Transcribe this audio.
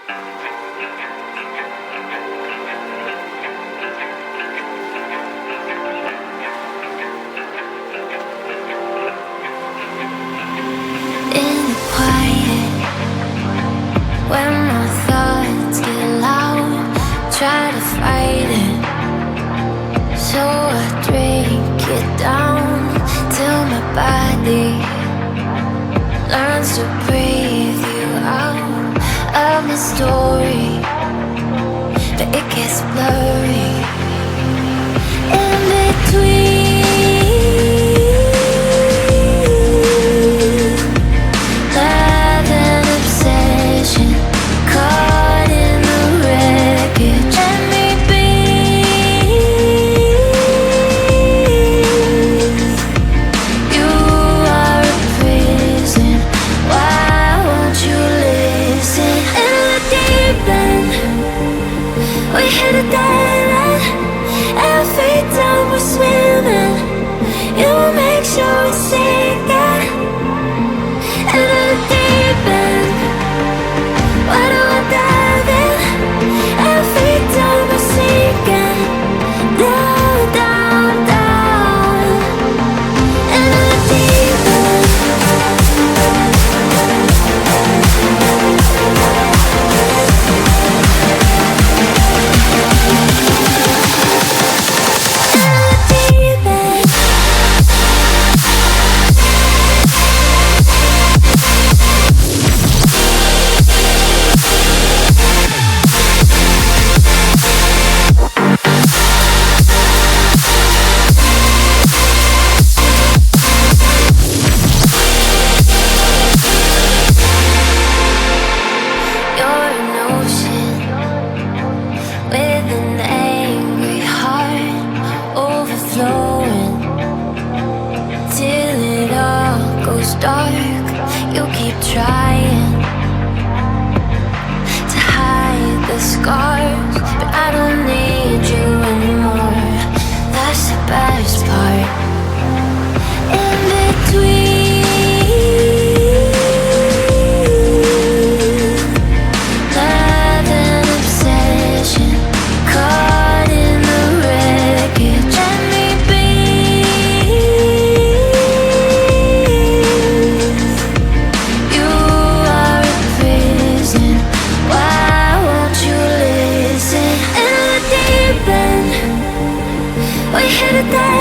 In the quiet, when my thoughts get loud, try to fight it. So I drink it down till my body learns to breathe you out of my story, but it gets blurry in between. Love and obsession caught in the wreckage. Let me be. You are a prison. Why won't you listen? In the deep end, we hit a dead end, and feet down we're swimming. You will make sure we sink it. In the deep end, why do I dive in? And feet down we're sinking. Down, down, down. In the deep end. You're an ocean with an angry heart, overflowing till it all goes dark. You keep trying to hide the scars, but I don't need you anymore. That's the best part. In between. Love and obsession caught in the wreckage. Let me be. You are a prison. Why won't you listen? In the deep end, we hit a dead